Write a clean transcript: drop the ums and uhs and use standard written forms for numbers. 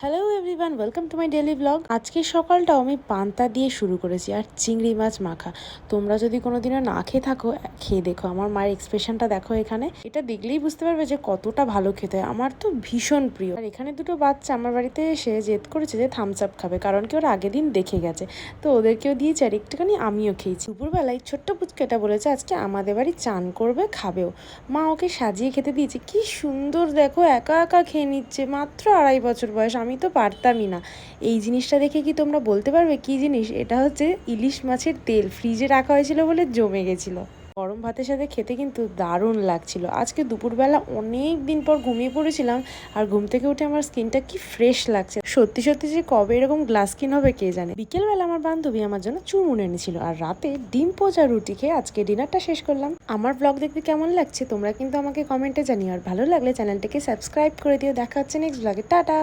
Hello everyone, welcome to my daily blog. আজকের সকালটাও আমি পান্তা দিয়ে শুরু করেছি আর চিংড়ি মাছ মাখা। তোমরা যদি কোনোদিনও না খেয়ে থাকো, খেয়ে দেখো। আমার মায়ের এক্সপ্রেশনটা দেখো এখানে, এটা দেখলেই বুঝতে পারবে যে কতটা ভালো খেতে হয়। আমার তো ভীষণ প্রিয়। আর এখানে দুটো বাচ্চা আমার বাড়িতে এসে জেদ করেছে যে থামস আপ খাবে, কারণ কি ওরা আগের দিন দেখে গেছে। তো ওদেরকেও দিয়েছি আর একটুখানি আমিও খেয়েছি। দুপুরবেলায় ছোট্ট পুচকেটা বলেছে আজকে আমাদের বাড়ি চান করবে, খাবেও। মা ওকে সাজিয়ে খেতে দিয়েছে, কি সুন্দর দেখো, একা একা খেয়ে নিচ্ছে। মাত্র 2.5 বছর বয়স, আমি তো পারতামই না। এই জিনিসটা দেখে কি তোমরা বলতে পারবে কি জিনিস? এটা হচ্ছে ইলিশ মাছের তেল, ফ্রিজে রাখা হয়েছিল বলে জমে গেছিলো। গরম ভাতের সাথে খেতে কিন্তু দারুণ লাগছিল। আজকে দুপুরবেলা অনেক দিন পর ঘুমিয়ে পড়েছিলাম, আর ঘুম থেকে উঠে আমার স্কিনটা কি ফ্রেশ লাগছে। সত্যি সত্যি যে কবে এরকম গ্লাস স্কিন হবে কে জানে। বিকেলবেলা আমার বান্ধবী আমার জন্য চুরমুন এনেছিল, আর রাতে ডিম পোচা রুটি খেয়ে আজকে ডিনারটা শেষ করলাম। আমার ব্লগ দেখতে কেমন লাগছে তোমরা কিন্তু আমাকে কমেন্টে জানিও, আর ভালো লাগলে চ্যানেলটাকে সাবস্ক্রাইব করে দিও। দেখা হচ্ছে নেক্সট ব্লগে, টাটা।